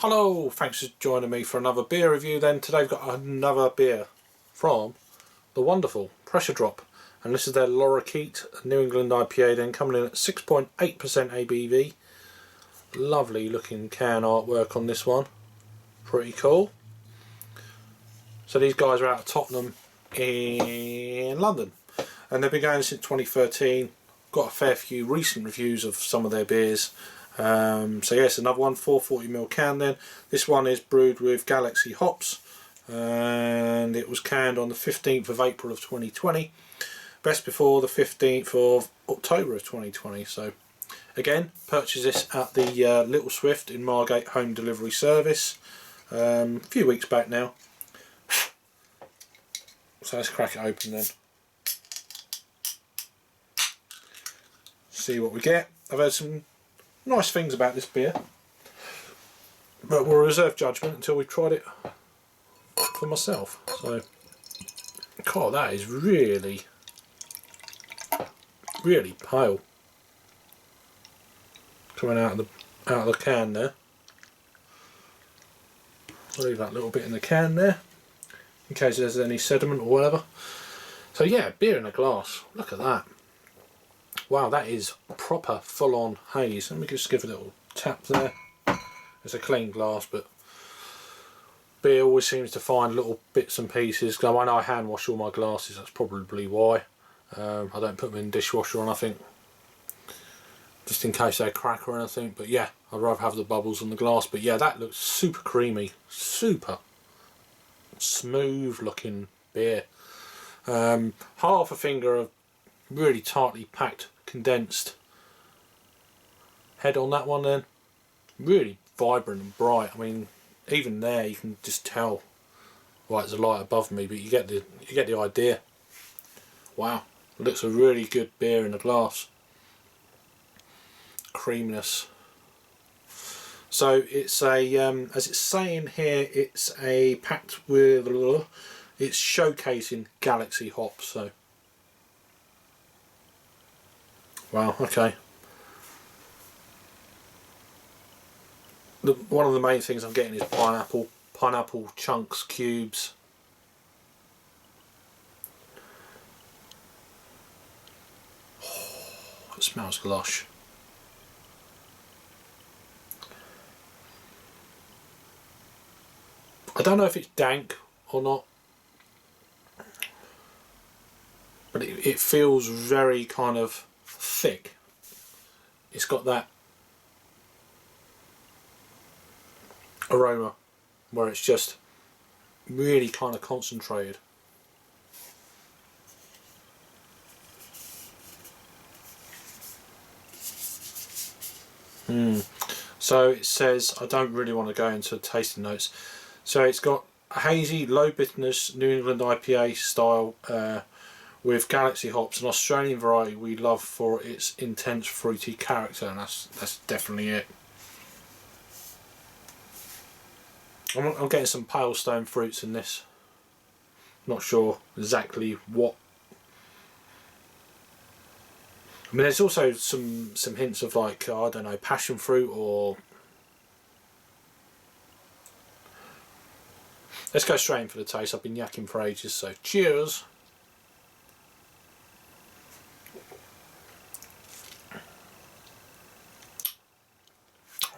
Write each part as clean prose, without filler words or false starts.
Hello, thanks for joining me for another beer review then. Today I've got another beer from the wonderful Pressure Drop, and this is their Lorikeet New England IPA then, coming in at 6.8% ABV. Lovely looking can artwork on this one, pretty cool. So these guys are out of Tottenham in London and they've been going since 2013. Got a fair few recent reviews of some of their beers. So yes, another one, 440ml can then. This one is brewed with Galaxy hops and it was canned on the 15th of April of 2020. Best before the 15th of October of 2020. So again, purchased this at the Little Swift in Margate home delivery service a few weeks back now. So let's crack it open then. See what we get. I've heard some nice things about this beer, but we'll reserve judgment until we've tried it for myself. So, God, that is really pale coming out of the can there. I'll leave that little bit in the can there in case there's any sediment or whatever. So yeah, beer in a glass. Look at that. Wow, that is proper full-on haze. Let me just give it a little tap there. It's a clean glass, but beer always seems to find little bits and pieces. I know I hand wash all my glasses, that's probably why. I don't put them in the dishwasher or nothing, just in case they crack or anything. But yeah, I'd rather have the bubbles on the glass. But yeah, that looks super creamy, super smooth looking beer. Half a finger of really tightly packed condensed head on that one then. Really vibrant and bright. I mean, even there you can just tell, right, there's a light above me, but you get the idea. Wow, it looks a really good beer in a glass. Creaminess. So it's a as it's saying here, it's a packed with, it's showcasing Galaxy hops. So wow, okay. One of the main things I'm getting is pineapple chunks, cubes. Oh, it smells lush. I don't know if it's dank or not, but it feels very kind of thick. It's got that aroma where it's just really kind of concentrated. So it says, I don't really want to go into tasting notes. So it's got a hazy, low bitterness New England IPA style with Galaxy hops, an Australian variety we love for its intense fruity character, and that's definitely it. I'm getting some pale stone fruits in this. Not sure exactly what. I mean, there's also some hints of, like, I don't know, passion fruit or. Let's go straight in for the taste. I've been yakking for ages, so cheers.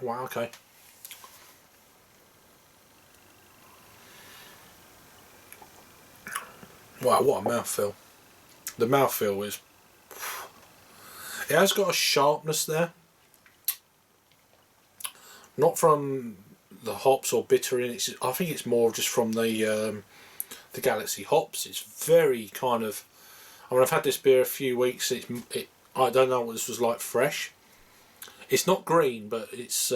Wow, okay. Wow, what a mouthfeel. The mouthfeel is... It has got a sharpness there. Not from the hops or bitter in it. I think it's more just from the Galaxy hops. It's very kind of... I mean, I've had this beer a few weeks. I don't know what this was like fresh. It's not green, but it's...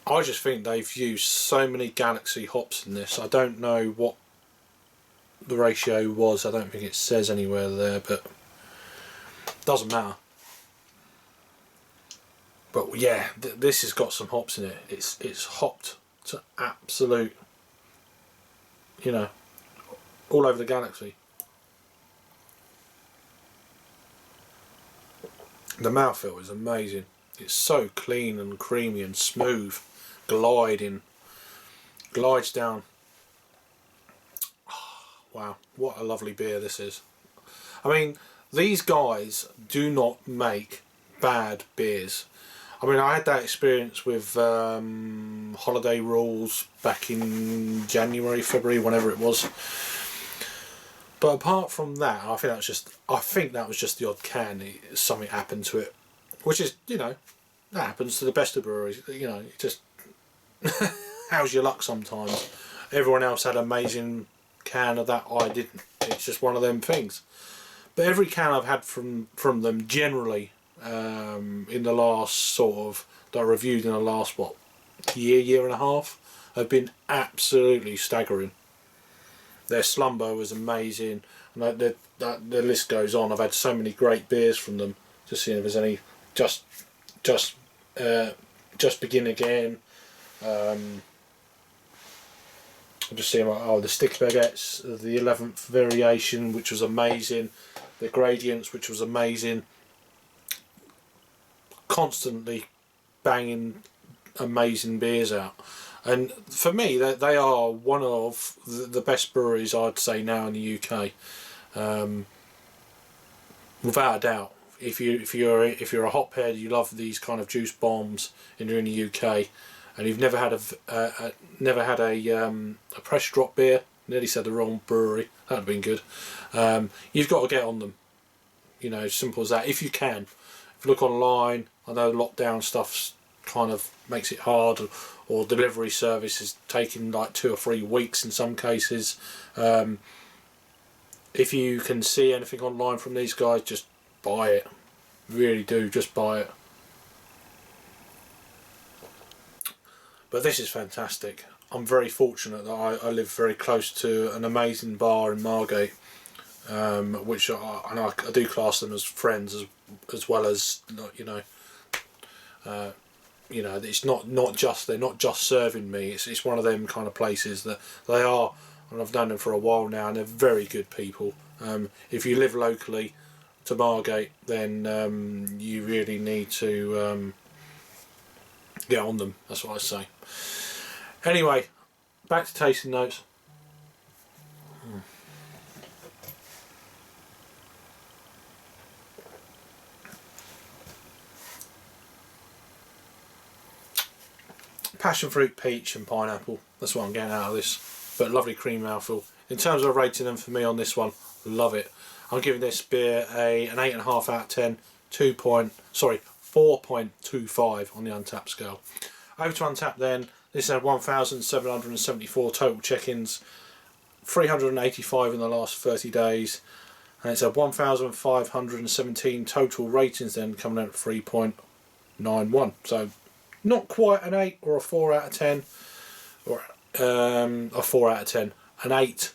I just think they've used so many Galaxy hops in this. I don't know what the ratio was. I don't think it says anywhere there, but doesn't matter. But yeah, this has got some hops in it. It's hopped to absolute, you know, all over the Galaxy. The mouthfeel is amazing. It's so clean and creamy and smooth, glides down. Wow, what a lovely beer this is. I mean, these guys do not make bad beers. I mean, I had that experience with Holiday Rules back in January, February, whenever it was. But apart from that, I think that was just the odd can. Something happened to it, which is, you know, that happens to the best of breweries. You know, it just how's your luck sometimes. Everyone else had an amazing can of that, I didn't. It's just one of them things. But every can I've had from them generally in the last sort of, that I reviewed in the last year and a half, have been absolutely staggering. Their Slumber was amazing, and the list goes on. I've had so many great beers from them. Just seeing if there's any just begin again. I'm just seeing, the stick baguettes, the 11th variation, which was amazing, the gradients, which was amazing. Constantly banging amazing beers out, and for me, they are one of the best breweries, I'd say, now in the UK, without a doubt. If you're a hophead, you love these kind of juice bombs, and you're in the UK, and you've never had a pressure drop beer. Nearly said the wrong brewery. That'd have been good. You've got to get on them. You know, simple as that. If you can, if you look online, I know lockdown stuff kind of makes it hard, or delivery service is taking like 2 or 3 weeks in some cases. If you can see anything online from these guys, just buy it. Really do, just buy it. But this is fantastic. I'm very fortunate that I live very close to an amazing bar in Margate, which I do class them as friends as well as, you know, it's not just, they're not just serving me. It's one of them kind of places that they are, and I've known them for a while now, and they're very good people. If you live locally to Margate, then you really need to get on them. That's what I say. Anyway, back to tasting notes. Passion fruit, peach and pineapple. That's what I'm getting out of this. But lovely cream mouthful. In terms of rating them for me on this one, love it. I'm giving this beer an 8.5 out of 10. 4.25 on the Untapped scale. Over to Untapped then. This had 1,774 total check-ins, 385 in the last 30 days, and it's had 1,517 total ratings then, coming out at 3.91. So not quite an 8 or a 4 out of 10, or a 4 out of 10, an 8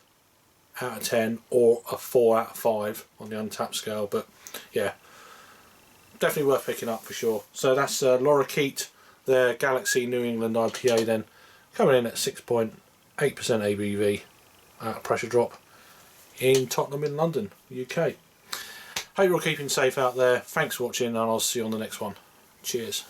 out of 10 or a 4 out of 5 on the Untapped scale. But yeah, definitely worth picking up for sure. So that's Lorikeet, their Galaxy New England IPA then, coming in at 6.8% ABV pressure drop in Tottenham in London, UK. Hope you're all keeping safe out there. Thanks for watching, and I'll see you on the next one. Cheers.